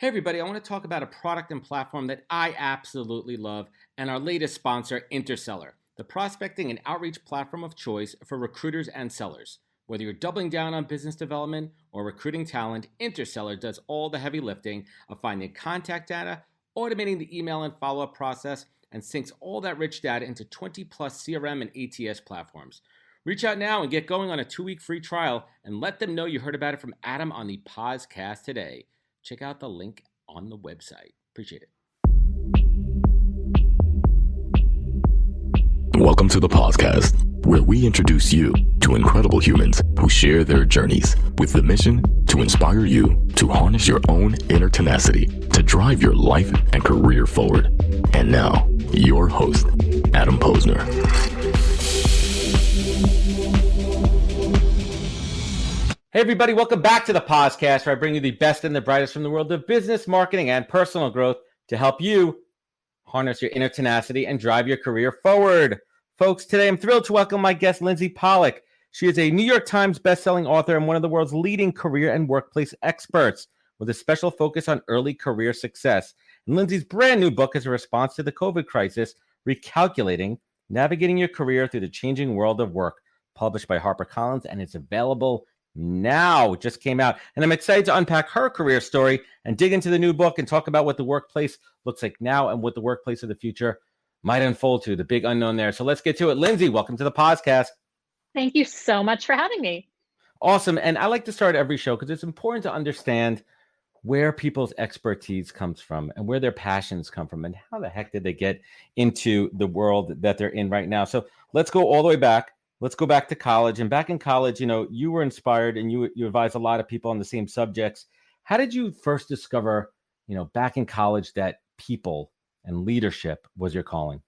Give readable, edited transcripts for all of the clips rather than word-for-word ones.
Hey everybody, I want to talk about a product and platform that I absolutely love and our latest sponsor, Interseller, the prospecting and outreach platform of choice for recruiters and sellers. Whether you're doubling down on business development or recruiting talent, Interseller does all the heavy lifting of finding contact data, automating the email and follow-up process, and syncs all that rich data into 20 plus CRM and ATS platforms. Reach out now and get going on a 2-week free trial and let them know you heard about it from Adam on the podcast today. Check out the link on the website. Appreciate it. Welcome to the podcast, where we introduce you to incredible humans who share their journeys with the mission to inspire you to harness your own inner tenacity to drive your life and career forward. And now, your host, Adam Posner. Hey everybody, welcome back to the podcast where I bring you the best and the brightest from the world of business, marketing, and personal growth to help you harness your inner tenacity and drive your career forward. Folks, today I'm thrilled to welcome my guest, Lindsey Pollak. She is a New York Times bestselling author and one of the world's leading career and workplace experts with a special focus on early career success. And Lindsey's brand new book is a response to the COVID crisis, Recalculating, Navigating Your Career Through the Changing World of Work, published by HarperCollins, and it's available now. It just came out, and I'm excited to unpack her career story and dig into the new book and talk about what the workplace looks like now and what the workplace of the future might unfold to, the big unknown there. So let's get to it. Lindsey, welcome to the podcast. Thank you so much for having me. Awesome. And I like to start every show because it's important to understand where people's expertise comes from and where their passions come from and how the heck did they get into the world that they're in right now. So let's go all the way back. Let's go back to college. And back in college, you were inspired and you advised a lot of people on the same subjects. How did you first discover, back in college that people and leadership was your calling?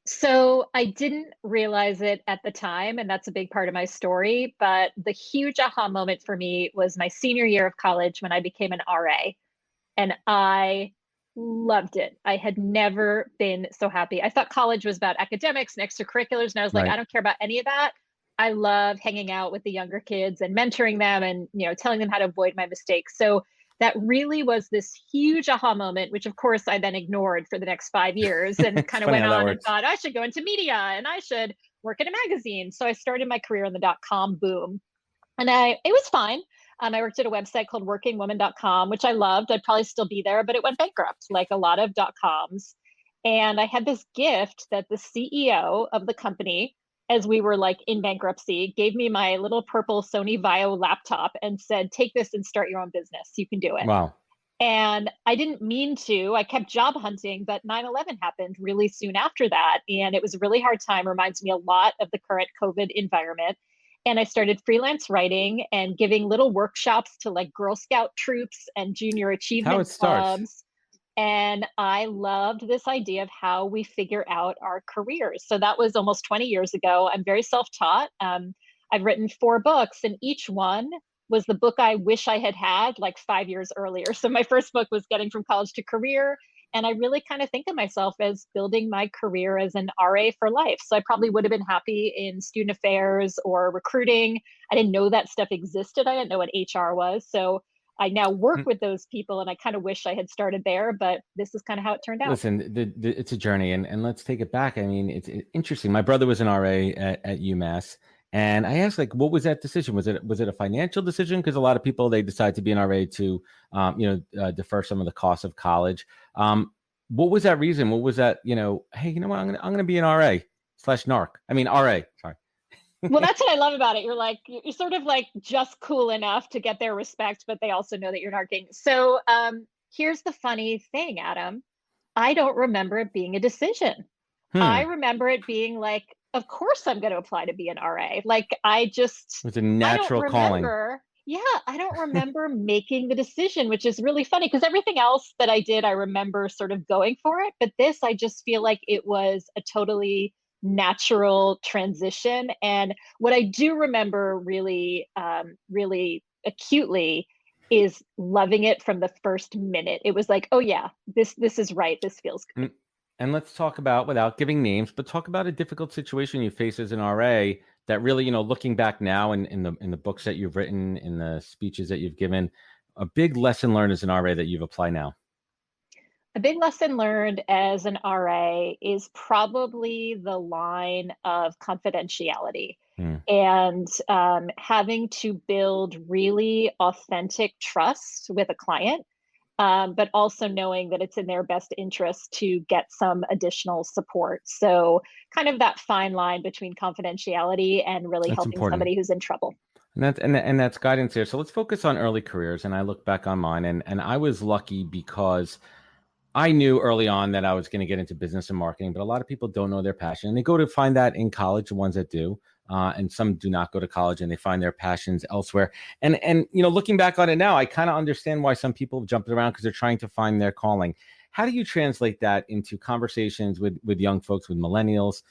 So I didn't realize it at the time, and that's a big part of my story. But the huge aha moment for me was my senior year of college when I became an RA. And I loved it. I had never been so happy. I thought college was about academics and extracurriculars. And I was like, Right. I don't care about any of that. I love hanging out with the younger kids and mentoring them and, telling them how to avoid my mistakes. So that really was this huge aha moment, which of course I then ignored for the next 5 years and kind of funny went how that on and works. thought I should go into media and I should work in a magazine. So I started my career in the .com boom. And it was fine. I worked at a website called workingwoman.com, which I loved. I'd probably still be there, but it went bankrupt like a lot of .coms. And I had this gift that the CEO of the company, as we were like in bankruptcy, gave me my little purple Sony Vaio laptop and said, take this and start your own business. You can do it. Wow. And I didn't mean to. I kept job hunting, but 9/11 happened really soon after that. And it was a really hard time. Reminds me a lot of the current COVID environment. And I started freelance writing and giving little workshops to like Girl Scout troops and junior achievement clubs. And I loved this idea of how we figure out our careers. So that was almost 20 years ago. I'm very self-taught. I've written 4 books, and each one was the book I wish I had had like 5 years earlier. So my first book was Getting from College to Career. And I really kind of think of myself as building my career as an RA for life. So I probably would have been happy in student affairs or recruiting. I didn't know that stuff existed. I didn't know what HR was. So I now work with those people, and I kind of wish I had started there, but this is kind of how it turned out. Listen, it's a journey, and let's take it back. I mean, it's interesting. My brother was an RA at UMass, and I asked, like, what was that decision? Was it a financial decision? Because a lot of people, they decide to be an RA to, defer some of the costs of college. What was that reason? What was that? Hey, you know what? I'm gonna be an RA/narc. I mean, RA. Sorry. Well, that's what I love about it. You're sort of like just cool enough to get their respect, but they also know that you're narking. So here's the funny thing, Adam. I don't remember it being a decision. I remember it being like, of course I'm going to apply to be an RA. Like It's a natural calling. Yeah, I don't remember making the decision, which is really funny because everything else that I did, I remember sort of going for it. But this, I just feel like it was a totally natural transition. And what I do remember really, really acutely is loving it from the first minute. It was like, oh yeah, this is right. This feels good. And let's talk about, without giving names, but talk about a difficult situation you face as an RA that really, looking back now in the books that you've written, in the speeches that you've given, a big lesson learned as an RA that you've applied now? A big lesson learned as an RA is probably the line of confidentiality Hmm. and having to build really authentic trust with a client, but also knowing that it's in their best interest to get some additional support. So, kind of that fine line between confidentiality and really That's helping important. somebody who's in trouble. And that's guidance there. So let's focus on early careers. And I look back on mine, and I was lucky because I knew early on that I was going to get into business and marketing, but a lot of people don't know their passion. And they go to find that in college, the ones that do. And some do not go to college and they find their passions elsewhere. And looking back on it now, I kind of understand why some people jump around because they're trying to find their calling. How do you translate that into conversations with young folks, with millennials,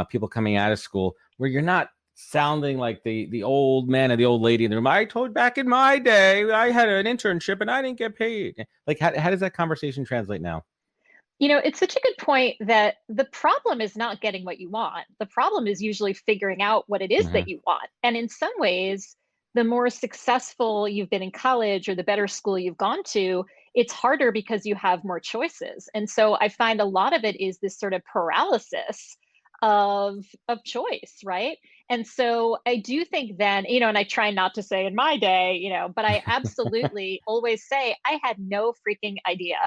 people coming out of school, where you're not sounding like the old man or the old lady in the room? I told back in my day, I had an internship and I didn't get paid. Like, how does that conversation translate now? It's such a good point that the problem is not getting what you want. The problem is usually figuring out what it is Hmm. that you want. And in some ways, the more successful you've been in college or the better school you've gone to, it's harder because you have more choices. And so I find a lot of it is this sort of paralysis of choice, right? And so I do think then, and I try not to say in my day, but I absolutely always say I had no freaking idea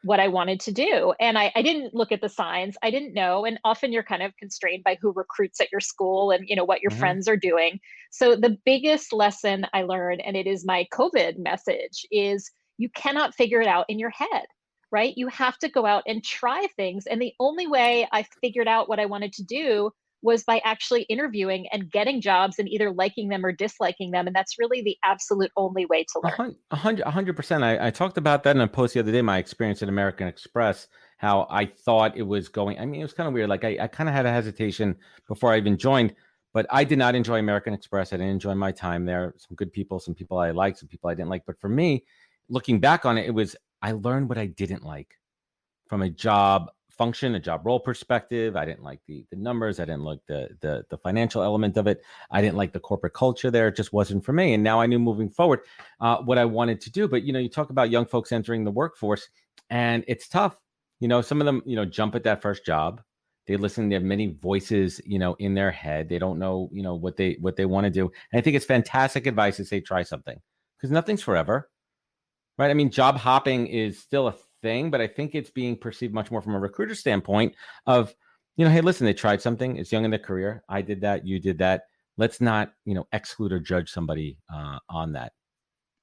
what I wanted to do. And I didn't look at the signs. I didn't know. And often you're kind of constrained by who recruits at your school and what your Hmm. friends are doing. So the biggest lesson I learned, and it is my COVID message, is you cannot figure it out in your head, right? You have to go out and try things. And the only way I figured out what I wanted to do was by actually interviewing and getting jobs and either liking them or disliking them. And that's really the absolute only way to learn. 100%. I talked about that in a post the other day, my experience at American Express, how I thought it was going. I mean, it was kind of weird. Like I kind of had a hesitation before I even joined, but I did not enjoy American Express. I didn't enjoy my time there. Some good people, some people I liked, some people I didn't like. But for me, looking back on it, I learned what I didn't like from a job function, a job role perspective. I didn't like the numbers. I didn't like the financial element of it. I didn't like the corporate culture there. It just wasn't for me. And now I knew moving forward what I wanted to do. But you talk about young folks entering the workforce, and it's tough. Some of them jump at that first job. They listen. They have many voices in their head. They don't know what they want to do. And I think it's fantastic advice to say try something, because nothing's forever. Right. I mean, job hopping is still a thing, but I think it's being perceived much more from a recruiter standpoint of, hey, listen, they tried something. It's young in their career. I did that. You did that. Let's not, exclude or judge somebody on that.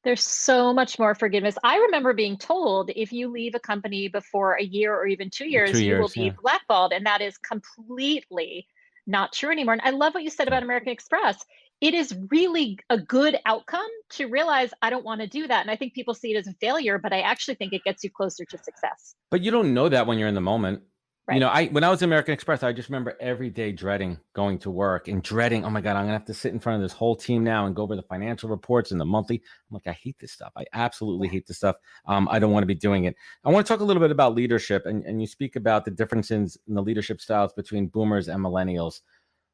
There's so much more forgiveness. I remember being told if you leave a company before a year or even 2 years, 2 years. you will Yeah. be blackballed. And that is completely not true anymore. And I love what you said about American Express. It is really a good outcome to realize I don't want to do that. And I think people see it as a failure, but I actually think it gets you closer to success. But you don't know that when you're in the moment. Right. When I was in American Express, I just remember every day dreading going to work and dreading, oh my God, I'm gonna have to sit in front of this whole team now and go over the financial reports and the monthly. I'm like, I hate this stuff. I absolutely hate this stuff. I don't want to be doing it. I want to talk a little bit about leadership, and you speak about the differences in the leadership styles between boomers and millennials.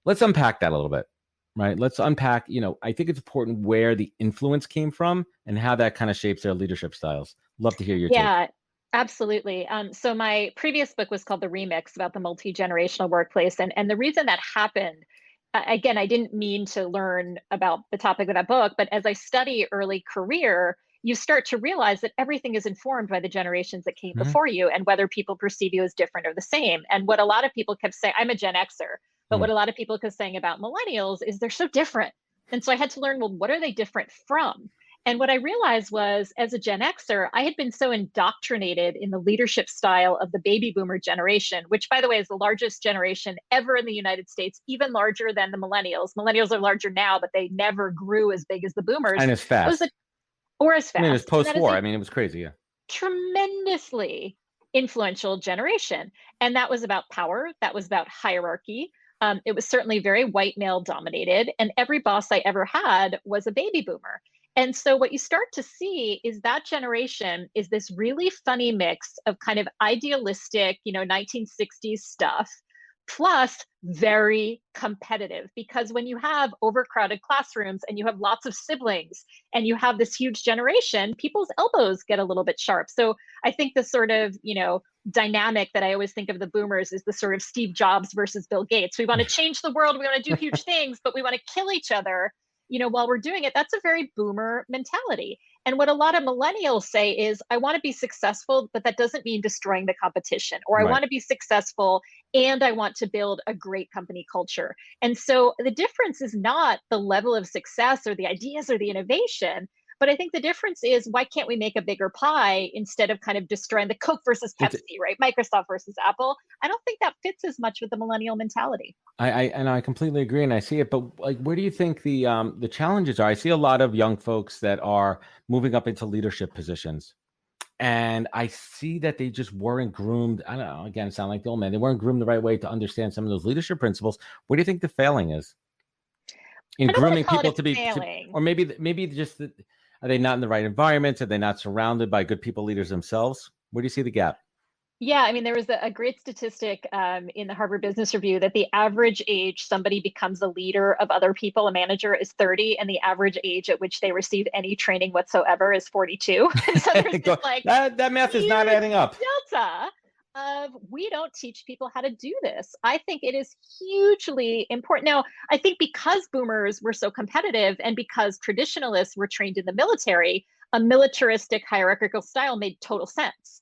Let's unpack that a little bit, right? Let's unpack, I think it's important where the influence came from and how that kind of shapes their leadership styles. Love to hear your take. Yeah, absolutely. So my previous book was called The Remix, about the multi-generational workplace. And the reason that happened, again, I didn't mean to learn about the topic of that book, but as I study early career, you start to realize that everything is informed by the generations that came Mhm. before you and whether people perceive you as different or the same. And what a lot of people kept saying, I'm a Gen Xer, but Mm. what a lot of people kept saying about millennials is they're so different. And so I had to learn, well, what are they different from? And what I realized was, as a Gen Xer, I had been so indoctrinated in the leadership style of the baby boomer generation, which, by the way, is the largest generation ever in the United States, even larger than the millennials. Millennials are larger now, but they never grew as big as the boomers. And it's That was a, fast. or as I mean, it was fast. And that is post-war. a I mean, it was crazy. Yeah. tremendously influential generation. And that was about power, that was about hierarchy. It was certainly very white male dominated, and every boss I ever had was a baby boomer. And so, what you start to see is that generation is this really funny mix of kind of idealistic, 1960s stuff, plus very competitive, because when you have overcrowded classrooms and you have lots of siblings and you have this huge generation, people's elbows get a little bit sharp. So I think the sort of, dynamic that I always think of the boomers is the sort of Steve Jobs versus Bill Gates. We want to change the world, we want to do huge things, but we want to kill each other, while we're doing it. That's a very boomer mentality. And what a lot of millennials say is, I want to be successful, but that doesn't mean destroying the competition, or I Right. want to be successful and I want to build a great company culture. And so the difference is not the level of success or the ideas or the innovation, but I think the difference is, why can't we make a bigger pie instead of kind of destroying the Coke versus It's, Pepsi, right? Microsoft versus Apple. I don't think that fits as much with the millennial mentality. I completely agree, and I see it. But like, where do you think the challenges are? I see a lot of young folks that are moving up into leadership positions, and I see that they just weren't groomed. I don't know. Again, sound like the old man. They weren't groomed the right way to understand some of those leadership principles. What do you think the failing is in I don't want grooming to call people it to be, failing. or maybe just that, are they not in the right environments? Are they not surrounded by good people leaders themselves? Where do you see the gap? Yeah, I mean, there was a great statistic in the Harvard Business Review that the average age somebody becomes a leader of other people, a manager, is 30, and the average age at which they receive any training whatsoever is 42. And so there's this like that math is not huge adding up. delta of, we don't teach people how to do this. I think it is hugely important. Now, I think because boomers were so competitive and because traditionalists were trained in the military, a militaristic hierarchical style made total sense.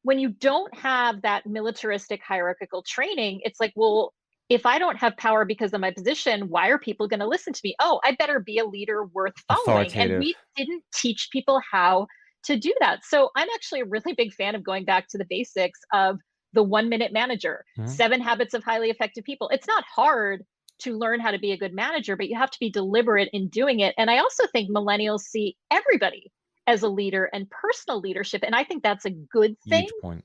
When you don't have that militaristic hierarchical training, it's like, well, if I don't have power because of my position, why are people going to listen to me? Oh, I better be a leader worth following. And Authoritative. we didn't teach people how to do that. So I'm actually a really big fan of going back to the basics of the 1-minute manager, Mhm. 7 habits of highly effective people. It's not hard to learn how to be a good manager, but you have to be deliberate in doing it. And I also think millennials see everybody as a leader and personal leadership. And I think that's a good thing, Huge point.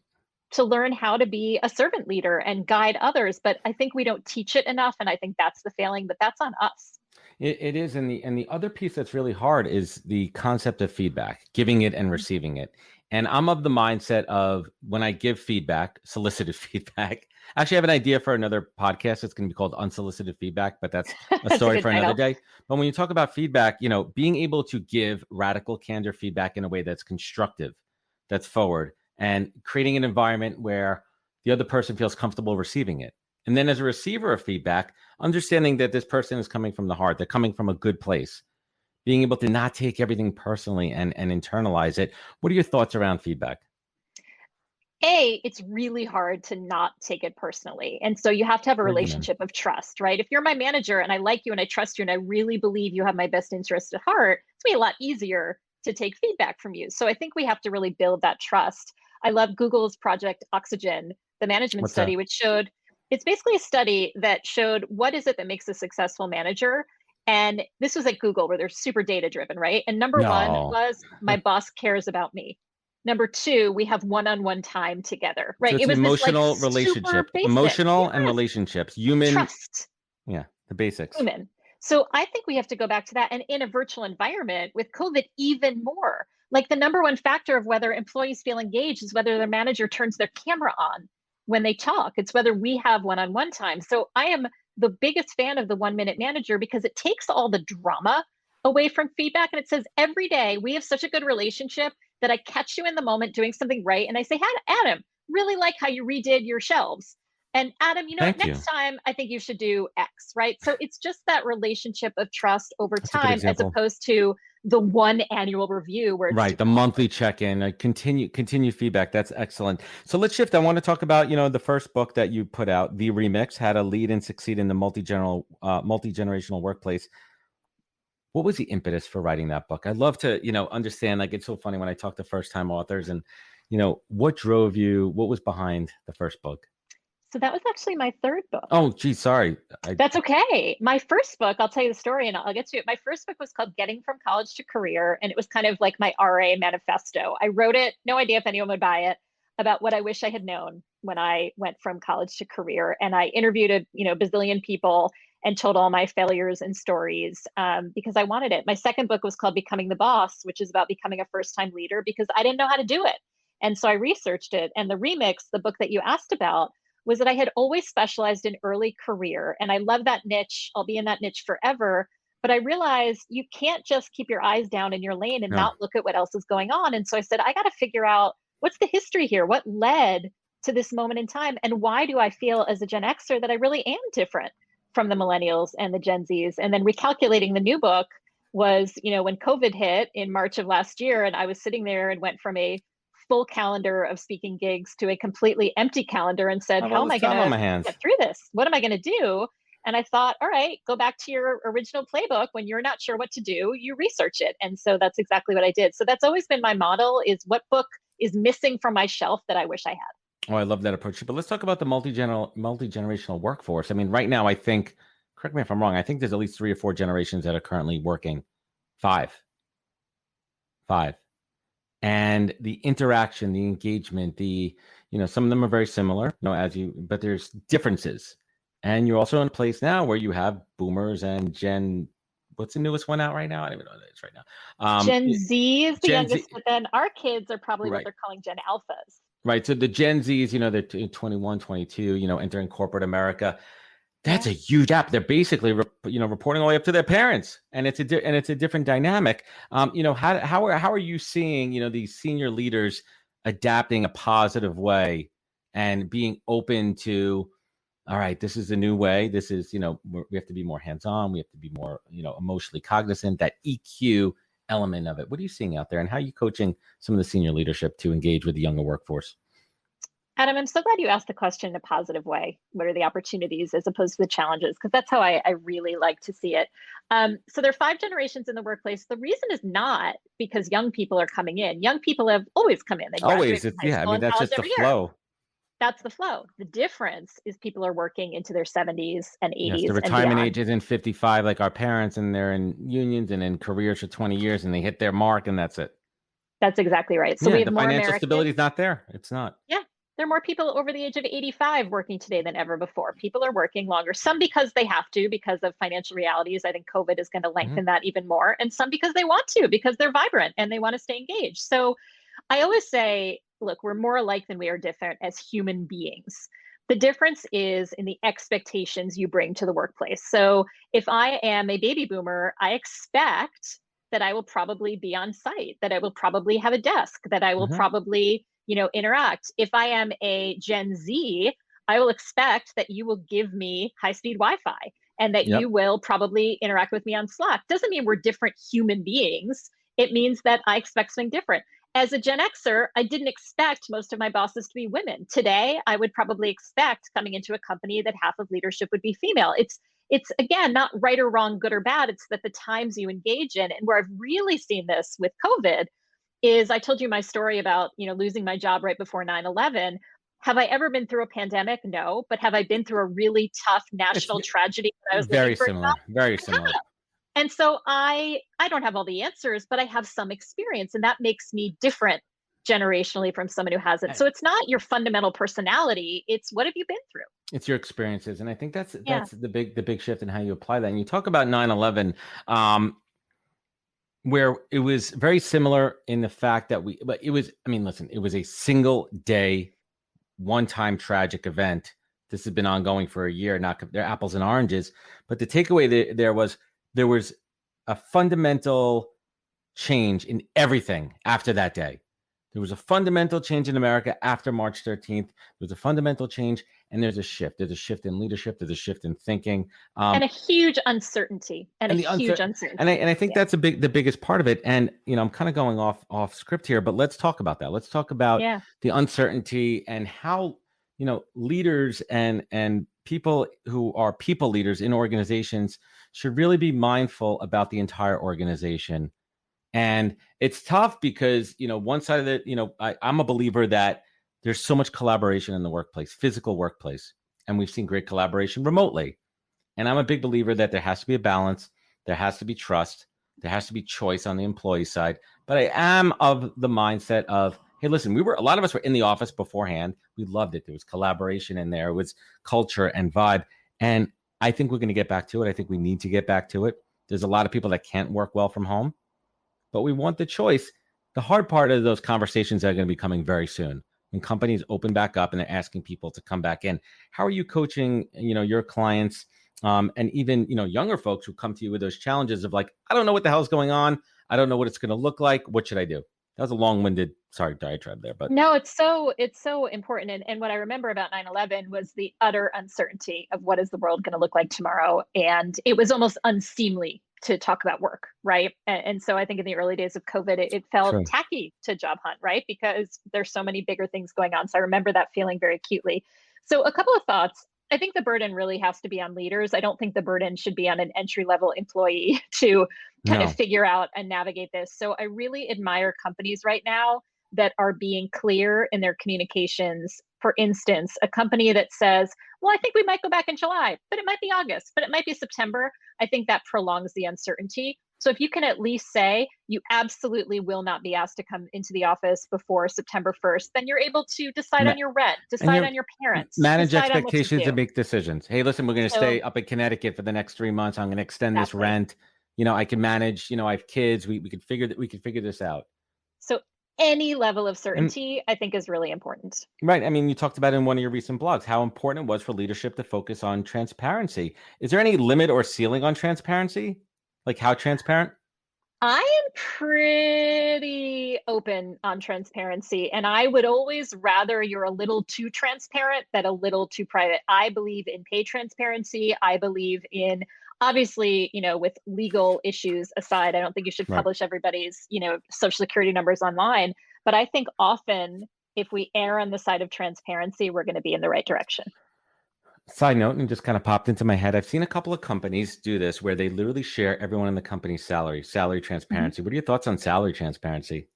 to learn how to be a servant leader and guide others. But I think we don't teach it enough. And I think that's the failing, but that's on us. It is, and the other piece that's really hard is the concept of feedback, giving it and receiving it. And I'm of the mindset of, when I give feedback, solicited feedback. Actually, I have an idea for another podcast. It's going to be called Unsolicited Feedback, but that's a That's a story good for another title. day. But when you talk about feedback, being able to give radical candor feedback in a way that's constructive, that's forward, and creating an environment where the other person feels comfortable receiving it. And then as a receiver of feedback, understanding that this person is coming from the heart, they're coming from a good place, being able to not take everything personally and internalize it. What are your thoughts around feedback? It's really hard to not take it personally. And so you have to have a Or human. relationship of trust, right? If you're my manager and I like you and I trust you and I really believe you have my best interest at heart, it's gonna be a lot easier to take feedback from you. So I think we have to really build that trust. I love Google's Project Oxygen, the management What's that? study, which showed, it's basically a study that showed what is it that makes a successful manager. And this was at Google, where they're super data driven, right? And number one No. was, my boss cares about me. Number two, we have one-on-one time together, So right? it's It was this like emotional super relationship, basic. emotional and Yes, relationships, human. trust, Yeah, the basics. human. So I think we have to go back to that. And in a virtual environment with COVID, even more. Like, the number one factor of whether employees feel engaged is whether their manager turns their camera on when they talk. It's whether we have one-on-one time. So I am the biggest fan of the 1-minute manager, because it takes all the drama away from feedback. And it says, every day we have such a good relationship that I catch you in the moment doing something right. And I say, Adam, really like how you redid your shelves. And Adam, Thank you. next time I think you should do X, right? So it's just that relationship of trust over That's a good time, as example. opposed to the one annual review where it's Right, the monthly check-in, continue feedback. That's excellent. So let's shift. I want to talk about, the first book that you put out, The Remix: How to Lead and Succeed in the Multi-Generational Workplace. What was the impetus for writing that book? I'd love to, understand. Like, it's so funny when I talk to first-time authors, and, what drove you? What was behind the first book? So that was actually my third book. Oh, geez, sorry. That's okay. My first book, I'll tell you the story and I'll get to it. My first book was called Getting from College to Career, and it was kind of like my RA manifesto. I wrote it, no idea if anyone would buy it, about what I wish I had known when I went from college to career. And I interviewed a bazillion people and told all my failures and stories, because I wanted it. My second book was called Becoming the Boss, which is about becoming a first-time leader, because I didn't know how to do it. And so I researched it. And The Remix, the book that you asked about, was that I had always specialized in early career, and I love that niche. I'll be in that niche forever. But I realized you can't just keep your eyes down in your lane and No. not look at what else is going on. And so I said, I got to figure out what's the history here? What led to this moment in time? And why do I feel as a Gen Xer that I really am different from the millennials and the Gen Zs? And then recalculating the new book was, when COVID hit in March of last year, and I was sitting there and went from a full calendar of speaking gigs to a completely empty calendar and said, how am I going to get through this? What am I going to do? And I thought, all right, go back to your original playbook. When you're not sure what to do, you research it. And so that's exactly what I did. So that's always been my model, is what book is missing from my shelf that I wish I had. Oh, I love that approach. But let's talk about the multi-generational workforce. I mean, right now, I think, correct me if I'm wrong, I think there's at least 3 or 4 generations that are currently working. 5. And the interaction, the engagement, some of them are very similar, but there's differences. And you're also in a place now where you have boomers and what's the newest one out right now? I don't even know what it is right now. Gen Z is the youngest, but then our kids are probably what they're calling Gen Alphas. Right. So the Gen Zs, they're 21, 22, entering corporate America. That's a huge gap. They're basically, reporting all the way up to their parents, and it's a different dynamic. How are you seeing, these senior leaders adapting a positive way and being open to, all right, this is the new way. This is, we have to be more hands-on. We have to be more, emotionally cognizant, that EQ element of it. What are you seeing out there, and how are you coaching some of the senior leadership to engage with the younger workforce? Adam, I'm so glad you asked the question in a positive way. What are the opportunities as opposed to the challenges? Because that's how I really like to see it. So there are 5 generations in the workplace. The reason is not because young people are coming in. Young people have always come in. Always. That's just the flow. That's the flow. The difference is people are working into their 70s and 80s. Yes, the retirement age isn't 55 like our parents, and they're in unions and in careers for 20 years, and they hit their mark, and that's it. That's exactly right. So we have the more financial stability is not there. It's not. Yeah. There are more people over the age of 85 working today than ever before. People are working longer, some because they have to, because of financial realities. I think COVID is going to lengthen that even more. And some because they want to, because they're vibrant and they want to stay engaged. So I always say, look, we're more alike than we are different as human beings. The difference is in the expectations you bring to the workplace. So if I am a baby boomer, I expect that I will probably be on site, that I will probably have a desk, that I will probably interact. If I am a Gen Z, I will expect that you will give me high-speed Wi-Fi and that you will probably interact with me on Slack. Doesn't mean we're different human beings. It means that I expect something different. As a Gen Xer, I didn't expect most of my bosses to be women. Today, I would probably expect, coming into a company, that half of leadership would be female. It's again, not right or wrong, good or bad. It's that the times you engage in, and where I've really seen this with COVID is, I told you my story about, losing my job right before 9/11. Have I ever been through a pandemic? No. But have I been through a really tough national tragedy that I was very similar? Very similar. And so I don't have all the answers, but I have some experience, and that makes me different generationally from someone who hasn't. So it's not your fundamental personality. It's what have you been through? It's your experiences. And I think that's the big shift in how you apply that. And you talk about 9/11, where it was very similar in the fact that it was a single day, one-time tragic event. This has been ongoing for a year, they're apples and oranges. But the takeaway there was a fundamental change in everything after that day. There was a fundamental change in America after March 13th. There was a fundamental change, and there's a shift. There's a shift in leadership. There's a shift in thinking. And a huge uncertainty. And I think that's the biggest part of it. And, I'm kind of going off script here, but let's talk about that. Let's talk about the uncertainty and how, leaders and people who are people leaders in organizations should really be mindful about the entire organization. And it's tough because, one side of it, I'm a believer that there's so much collaboration in the workplace, physical workplace, and we've seen great collaboration remotely. And I'm a big believer that there has to be a balance. There has to be trust. There has to be choice on the employee side. But I am of the mindset of, hey, listen, a lot of us were in the office beforehand. We loved it. There was collaboration in there. It was culture and vibe. And I think we're going to get back to it. I think we need to get back to it. There's a lot of people that can't work well from home, but we want the choice. The hard part of those conversations are going to be coming very soon. when companies open back up and they're asking people to come back in. How are you coaching, your clients, and even, younger folks who come to you with those challenges of like, I don't know what the hell's going on. I don't know what it's going to look like. What should I do? That was a long-winded, diatribe there, but no, it's so important. And what I remember about 9/11 was the utter uncertainty of what is the world going to look like tomorrow. And it was almost unseemly to talk about work, right? And so I think in the early days of COVID, it felt Sure. tacky to job hunt, right? Because there's so many bigger things going on. So I remember that feeling very acutely. So a couple of thoughts. I think the burden really has to be on leaders. I don't think the burden should be on an entry-level employee to kind of figure out and navigate this. So I really admire companies right now that are being clear in their communications. For instance, a company that says, well, I think we might go back in July, but it might be August, but it might be September. I think that prolongs the uncertainty. So if you can at least say you absolutely will not be asked to come into the office before September 1st, then you're able to decide on your rent, decide on your parents, manage decide on what to expectations do. and make decisions. Hey, listen, we're going to stay up in Connecticut for the next 3 months. I'm going to extend this rent. I can manage, I have kids. We could figure this out. So any level of certainty, I think, is really important. Right. I mean, you talked about in one of your recent blogs how important it was for leadership to focus on transparency. Is there any limit or ceiling on transparency? Like how transparent? I am pretty open on transparency, and I would always rather you're a little too transparent than a little too private. I believe in pay transparency. I believe in, obviously, with legal issues aside, I don't think you should publish everybody's, social security numbers online. But I think often if we err on the side of transparency, we're going to be in the right direction. Side note, and just kind of popped into my head, I've seen a couple of companies do this where they literally share everyone in the company's salary transparency. What are your thoughts on salary transparency?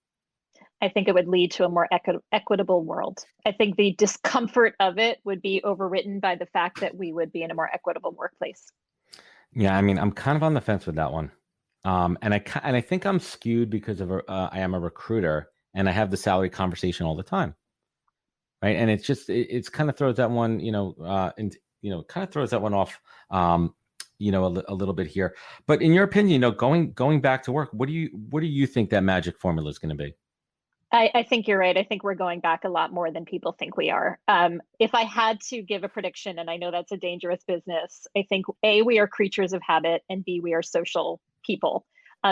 I think it would lead to a more equitable world. I think the discomfort of it would be overwritten by the fact that we would be in a more equitable workplace. Yeah, I mean, I'm kind of on the fence with that one. And I think I'm skewed because of I am a recruiter and I have the salary conversation all the time. Right. And it's just, it's kind of throws that one, kind of throws that one off, a little bit here. But in your opinion, going back to work, what do you think that magic formula is going to be? I think you're right. I think we're going back a lot more than people think we are. If I had to give a prediction, and I know that's a dangerous business, I think A, we are creatures of habit, and B, we are social people.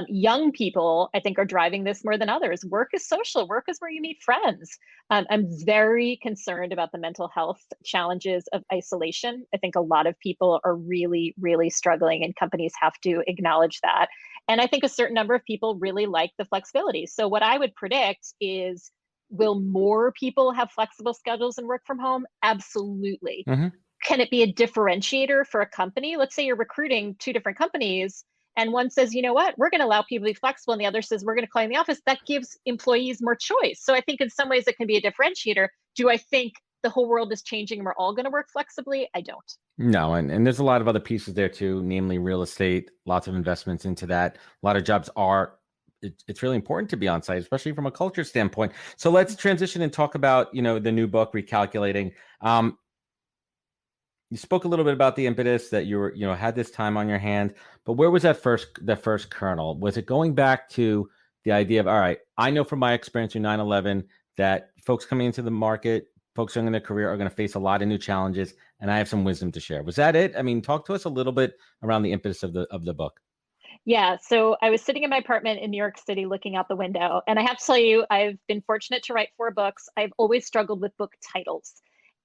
Young people, I think, are driving this more than others. Work is social. Work is where you meet friends. I'm very concerned about the mental health challenges of isolation. I think a lot of people are really, really struggling, and companies have to acknowledge that. And I think a certain number of people really like the flexibility. So what I would predict is, will more people have flexible schedules and work from home? Absolutely. Mm-hmm. Can it be a differentiator for a company? Let's say you're recruiting two different companies, and one says, you know what, we're going to allow people to be flexible, and the other says, we're going to call in the office. That gives employees more choice. So I think in some ways it can be a differentiator. Do I think the whole world is changing and we're all going to work flexibly? I don't. No, and there's a lot of other pieces there too, namely real estate, lots of investments into that. A lot of jobs it's really important to be on site, especially from a culture standpoint. So let's transition and talk about, the new book, Recalculating. You spoke a little bit about the impetus that you were, had this time on your hand, but where was that first kernel? Was it going back to the idea of, all right, I know from my experience through 9/11 that folks coming into the market, folks young in their career are going to face a lot of new challenges, and I have some wisdom to share. Was that it? I mean, talk to us a little bit around the impetus of the book. Yeah. So I was sitting in my apartment in New York City looking out the window. And I have to tell you, I've been fortunate to write 4 books. I've always struggled with book titles.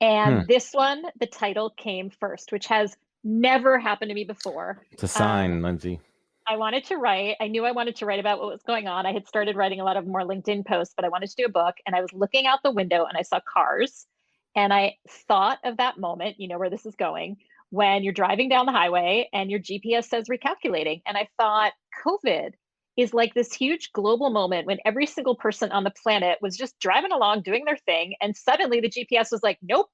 And this one, the title came first, which has never happened to me before. It's a sign, Lindsey. I knew I wanted to write about what was going on. I had started writing a lot of more LinkedIn posts, but I wanted to do a book. And I was looking out the window and I saw cars. And I thought of that moment, where this is going, when you're driving down the highway and your GPS says recalculating. And I thought COVID is like this huge global moment when every single person on the planet was just driving along, doing their thing. And suddenly the GPS was like, nope,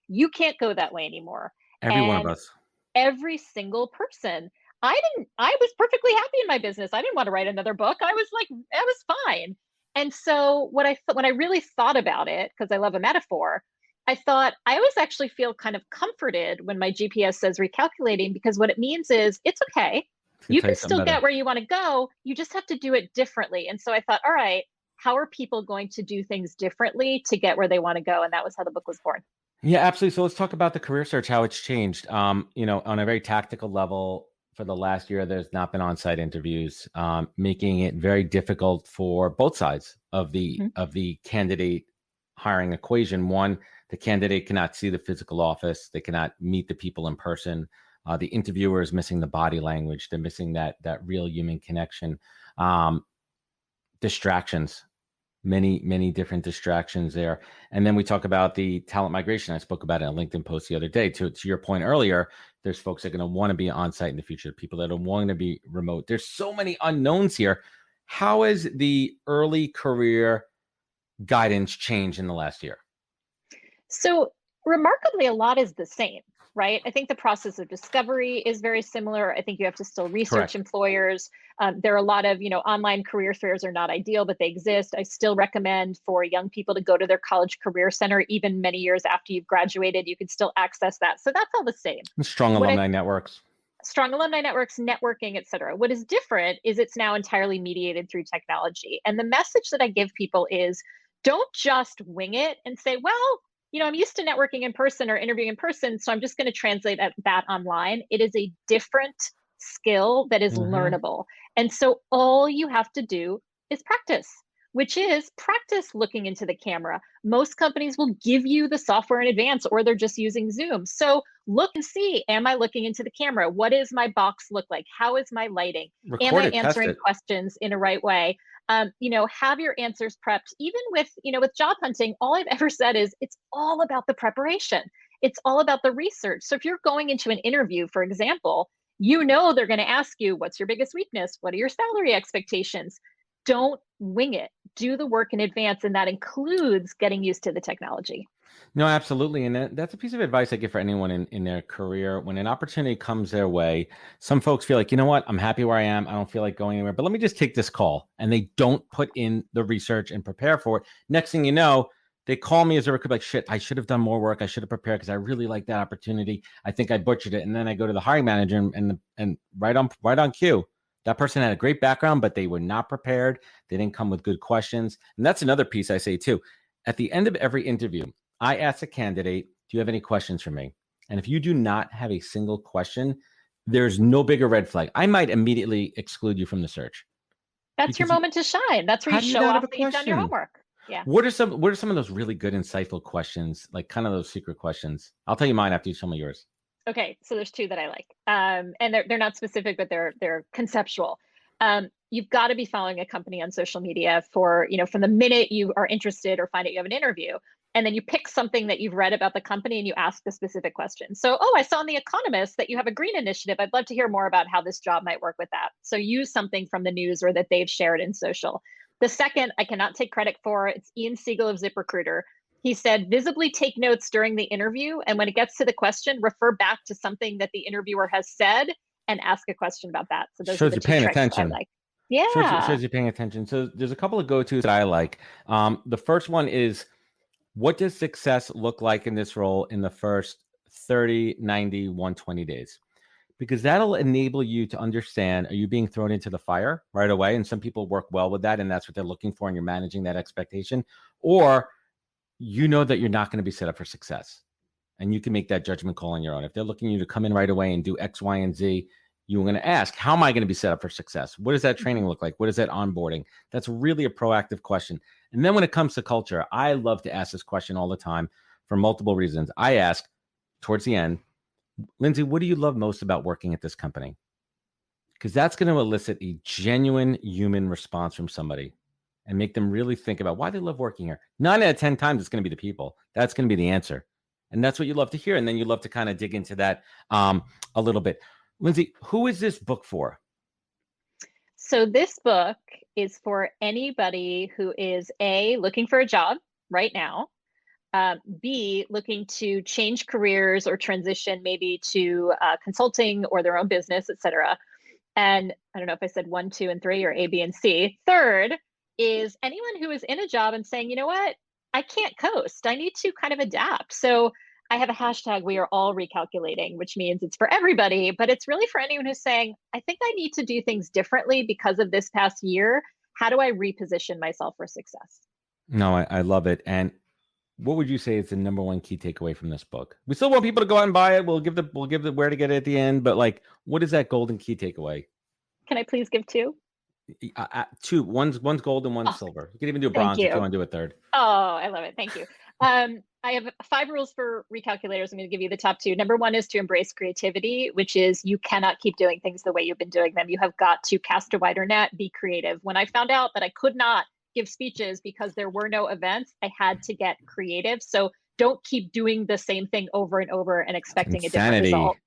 you can't go that way anymore. Every one of us. Every single person. I was perfectly happy in my business. I didn't want to write another book. I was fine. And so when I really thought about it, because I love a metaphor, I thought I always actually feel kind of comforted when my GPS says recalculating, because what it means is it's okay. You can still get where you want to go. You just have to do it differently. And so I thought, all right, how are people going to do things differently to get where they want to go? And that was how the book was born. Yeah, absolutely. So let's talk about the career search, how it's changed. On a very tactical level, for the last year, there's not been on-site interviews, making it very difficult for both sides of the candidate hiring equation. One, the candidate cannot see the physical office; they cannot meet the people in person. The interviewer is missing the body language; they're missing that real human connection. Distractions, many different distractions there. And then we talk about the talent migration. I spoke about it in a LinkedIn post the other day. To your point earlier, there's folks that are going to want to be on site in the future, people that are wanting to be remote. There's so many unknowns here. How has the early career guidance changed in the last year? So remarkably, a lot is the same, right? I think the process of discovery is very similar. I think you have to still research Correct. employers. There are a lot of, online career fairs are not ideal, but they exist. I still recommend for young people to go to their college career center, even many years after you've graduated. You can still access that. So that's all the same. Strong alumni networks. Strong alumni networks, networking, et cetera. What is different is it's now entirely mediated through technology. And the message that I give people is don't just wing it and say, well, I'm used to networking in person or interviewing in person, so I'm just going to translate that online. It is a different skill that is learnable. And so all you have to do is practice, which is practice looking into the camera. Most companies will give you the software in advance, or they're just using Zoom. So look and see, am I looking into the camera? What does my box look like? How is my lighting? Am I answering questions in a right way? Have your answers prepped. Even with job hunting, all I've ever said is it's all about the preparation. It's all about the research. So if you're going into an interview, for example, they're going to ask you, what's your biggest weakness? What are your salary expectations? Don't wing it. Do the work in advance, and that includes getting used to the technology. No, absolutely. And that's a piece of advice I give for anyone in their career. When an opportunity comes their way, some folks feel like, you know what, I'm happy where I am. I don't feel like going anywhere, but let me just take this call. And they don't put in the research and prepare for it. Next thing you know, they call me as a recruiter, like, shit, I should have done more work. I should have prepared because I really like that opportunity. I think I butchered it. And then I go to the hiring manager and right on cue. That person had a great background, but they were not prepared. They didn't come with good questions. And that's another piece I say too. At the end of every interview, I ask a candidate, do you have any questions for me? And if you do not have a single question, there's no bigger red flag. I might immediately exclude you from the search. That's your moment to shine. That's where you show off that you've done your homework. Yeah. What are some of those really good, insightful questions, like kind of those secret questions? I'll tell you mine after you tell me yours. Okay, so there's two that I like, and they're not specific, but they're conceptual. You've got to be following a company on social media from the minute you are interested or find out you have an interview, and then you pick something that you've read about the company and you ask a specific question. So, I saw in The Economist that you have a green initiative. I'd love to hear more about how this job might work with that. So use something from the news or that they've shared in social. The second, I cannot take credit for. It's Ian Siegel of ZipRecruiter. He said, visibly take notes during the interview. And when it gets to the question, refer back to something that the interviewer has said and ask a question about that. So those shows are the you're two paying tricks attention. I like. Yeah. Shows you're paying attention. So there's a couple of go-tos that I like. The first one is, what does success look like in this role in the first 30, 90, 120 days? Because that'll enable you to understand, are you being thrown into the fire right away? And some people work well with that, and that's what they're looking for, and you're managing that expectation. Or you know that you're not going to be set up for success, and you can make that judgment call on your own. If they're looking you to come in right away and do X, Y, and Z, you're going to ask, how am I going to be set up for success? What does that training look like? What is that onboarding? That's really a proactive question. And then when it comes to culture, I love to ask this question all the time for multiple reasons. I ask towards the end, Lindsey, what do you love most about working at this company? Because that's going to elicit a genuine human response from somebody and make them really think about why they love working here. 9 out of 10 times, it's going to be the people. That's going to be the answer. And that's what you love to hear. And then you love to kind of dig into that a little bit. Lindsey, who is this book for? So this book is for anybody who is A, looking for a job right now, B, looking to change careers or transition maybe to consulting or their own business, et cetera. And I don't know if I said 1, 2, and 3 or A, B, and C. Third is anyone who is in a job and saying, you know what, I can't coast. I need to kind of adapt. So I have a hashtag, we are all recalculating, which means it's for everybody, but it's really for anyone who's saying, I think I need to do things differently because of this past year. how do I reposition myself for success? No, I love it. And what would you say is the number one key takeaway from this book? We still want people to go out and buy it. We'll give the where to get it at the end. But like, what is that golden key takeaway? Can I please give two? Two. One's gold and one's silver. You can even do bronze if you want to do a third. Oh, I love it. Thank you. I have 5 rules for recalculators. I'm going to give you the top 2. Number 1 is to embrace creativity, which is you cannot keep doing things the way you've been doing them. You have got to cast a wider net, be creative. When I found out that I could not give speeches because there were no events, I had to get creative. So don't keep doing the same thing over and over and expecting a different result.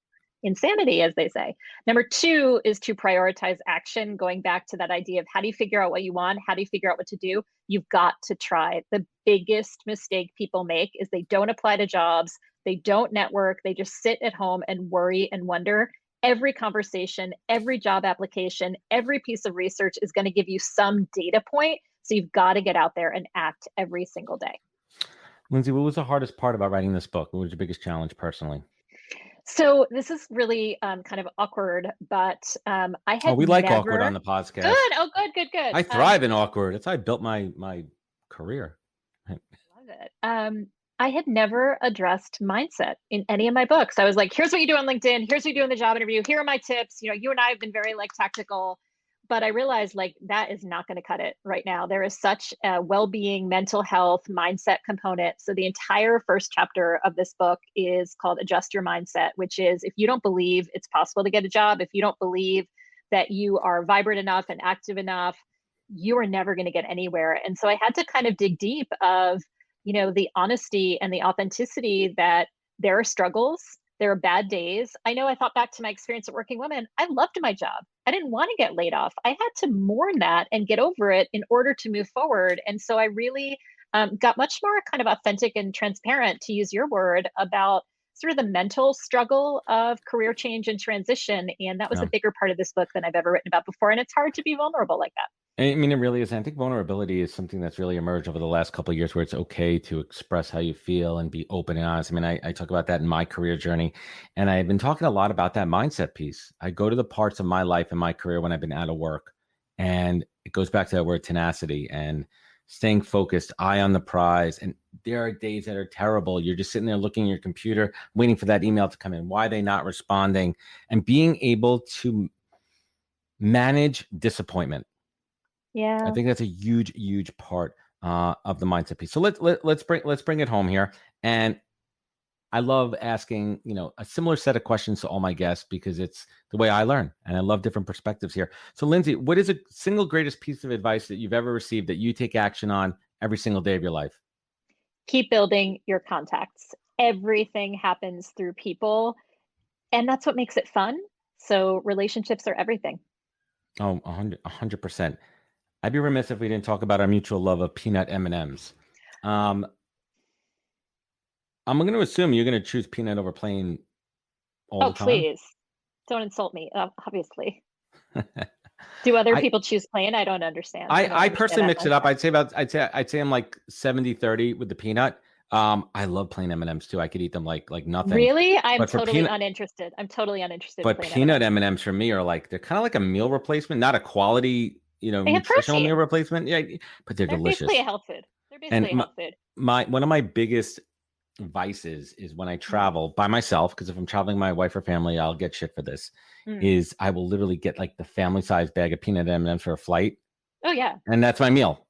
Insanity, as they say. Number 2 is to prioritize action, going back to that idea of how do you figure out what you want? How do you figure out what to do? You've got to try. The biggest mistake people make is they don't apply to jobs, they don't network, they just sit at home and worry and wonder. Every conversation, every job application, every piece of research is going to give you some data point. So you've got to get out there and act every single day. Lindsey, what was the hardest part about writing this book? What was your biggest challenge personally? So this is really kind of awkward, but I had we like awkward on the podcast. Good. Oh, good. I thrive in awkward. That's how I built my career. Love it. I had never addressed mindset in any of my books. I was like, here's what you do on LinkedIn. Here's what you do in the job interview. Here are my tips. You know, you and I have been very like tactical, but I realized like that is not going to cut it right now. There is such a well-being, mental health, mindset component. So the entire first chapter of this book is called Adjust Your Mindset, which is if you don't believe it's possible to get a job, if you don't believe that you are vibrant enough and active enough, you are never going to get anywhere. And so I had to kind of dig deep of, you know, the honesty and the authenticity that there are struggles. There are bad days. I know I thought back to my experience at Working Women. I loved my job. I didn't want to get laid off. I had to mourn that and get over it in order to move forward. And so I really got much more kind of authentic and transparent, to use your word, about sort of the mental struggle of career change and transition. And that was a bigger part of this book than I've ever written about before. And it's hard to be vulnerable like that. I mean, it really is. And I think vulnerability is something that's really emerged over the last couple of years, where it's okay to express how you feel and be open and honest. I mean, I talk about that in my career journey, and I've been talking a lot about that mindset piece. I go to the parts of my life and my career when I've been out of work, and it goes back to that word tenacity and staying focused, eye on the prize. And there are days that are terrible. You're just sitting there looking at your computer, waiting for that email to come in. Why are they not responding? And being able to manage disappointment. Yeah, I think that's a huge part of the mindset piece. So let's bring it home here. And I love asking, you know, a similar set of questions to all my guests because it's the way I learn, and I love different perspectives here. So Lindsey, what is a single greatest piece of advice that you've ever received that you take action on every single day of your life? Keep building your contacts. Everything happens through people, and that's what makes it fun. So relationships are everything. Oh, 100%. I'd be remiss if we didn't talk about our mutual love of peanut M&Ms. I'm going to assume you're going to choose peanut over plain all the time. Oh, please. Don't insult me, obviously. Do other people choose plain? I don't understand. I personally mix it up. I'd say I'm like 70-30 with the peanut. I love plain M&Ms too. I could eat them like nothing. Really? I'm totally uninterested. I'm totally uninterested. But peanut M&Ms for me are like, they're kind of like a meal replacement, not a quality, you know, nutritional meal replacement. Yeah, but they're delicious. Basically a health food. They're basically a health food. One of my biggest vices is when I travel by myself, because if I'm traveling with my wife or family, I'll get shit for this, is I will literally get like the family size bag of peanut M&Ms for a flight. Oh yeah. And that's my meal.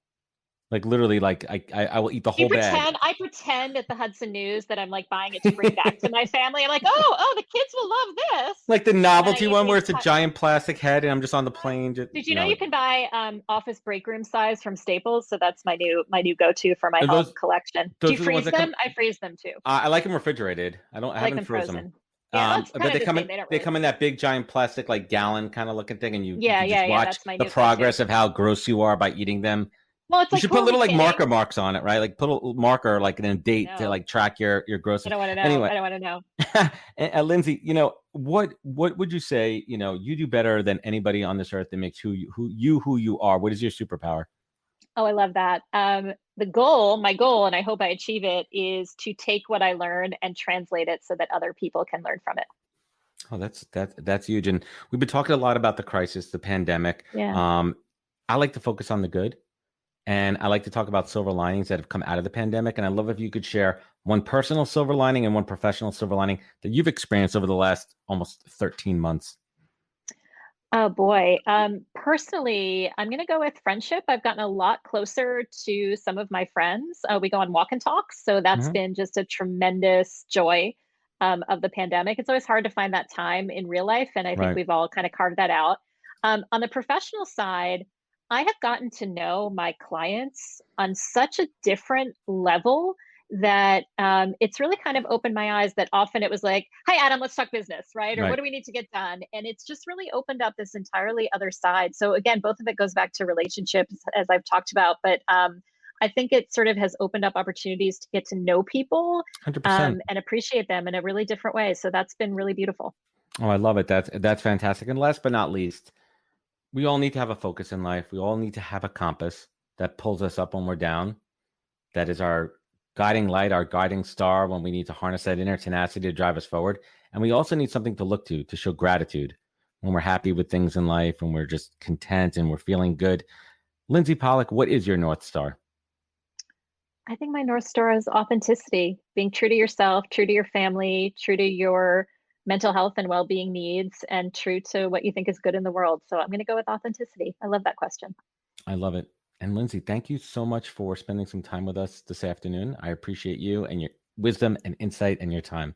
Like literally, like I will eat the whole bag. I pretend at the Hudson News that I'm like buying it to bring back to my family. I'm like, oh, the kids will love this. Like the novelty one where it's a giant plastic head and I'm just on the plane. Did you know you can buy office break room size from Staples? So that's my new go-to for my home collection. Do you freeze them? I freeze them too. I like them refrigerated. I haven't frozen them. Yeah, but they come in that big giant plastic like gallon kind of looking thing, and you just watch the progress of how gross you are by eating them. Well, it's you should put little like marker marks on it, right? Like put a marker like in a date to like track your groceries. I don't want to know. Anyway. I don't want to know. Lindsey, you know, what would you say, you know, you do better than anybody on this earth that makes who you are? What is your superpower? Oh, I love that. My goal, and I hope I achieve it, is to take what I learn and translate it so that other people can learn from it. Oh, that's huge. And we've been talking a lot about the crisis, the pandemic. Yeah. I like to focus on the good, and I like to talk about silver linings that have come out of the pandemic. And I love if you could share one personal silver lining and one professional silver lining that you've experienced over the last almost 13 months. Oh boy. Personally, I'm going to go with friendship. I've gotten a lot closer to some of my friends. We go on walk and talks. So that's been just a tremendous joy of the pandemic. It's always hard to find that time in real life. And I think we've all kind of carved that out. On the professional side, I have gotten to know my clients on such a different level that it's really kind of opened my eyes that often it was like, hi, Adam, let's talk business, right? Or what do we need to get done? And it's just really opened up this entirely other side. So again, both of it goes back to relationships, as I've talked about. But I think it sort of has opened up opportunities to get to know people and appreciate them in a really different way. So that's been really beautiful. Oh, I love it. That's fantastic. And last but not least, we all need to have a focus in life. We all need to have a compass that pulls us up when we're down. That is our guiding light, our guiding star when we need to harness that inner tenacity to drive us forward. And we also need something to look to show gratitude when we're happy with things in life, when we're just content and we're feeling good. Lindsey Pollak, what is your North Star? I think my North Star is authenticity, being true to yourself, true to your family, true to your mental health and well-being needs, and true to what you think is good in the world. So I'm going to go with authenticity. I love that question. I love it. And Lindsey, thank you so much for spending some time with us this afternoon. I appreciate you and your wisdom and insight and your time.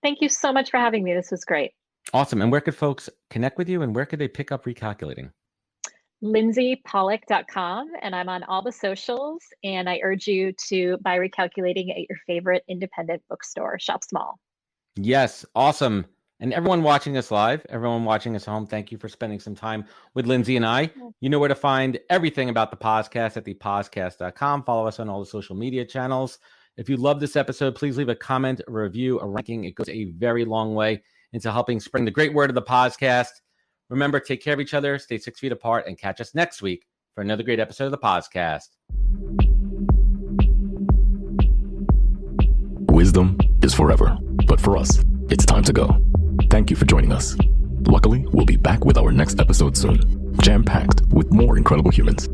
Thank you so much for having me. This was great. Awesome. And where could folks connect with you, and where could they pick up Recalculating? LindseyPollak.com, and I'm on all the socials. And I urge you to buy Recalculating at your favorite independent bookstore. Shop small. Yes. Awesome. And everyone watching us live, everyone watching us home, thank you for spending some time with Lindsey and I. You know where to find everything about the podcast at thepodcast.com. Follow us on all the social media channels. If you love this episode, please leave a comment, a review, a ranking. It goes a very long way into helping spread the great word of the podcast. Remember, take care of each other, stay 6 feet apart, and catch us next week for another great episode of the podcast. Wisdom is forever, but for us, it's time to go. Thank you for joining us. Luckily, we'll be back with our next episode soon, jam-packed with more incredible humans.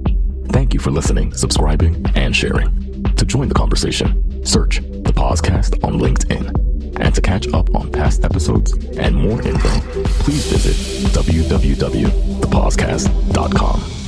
Thank you for listening, subscribing, and sharing. To join the conversation, search the podcast on LinkedIn. And to catch up on past episodes and more info, please visit www.thepodcast.com.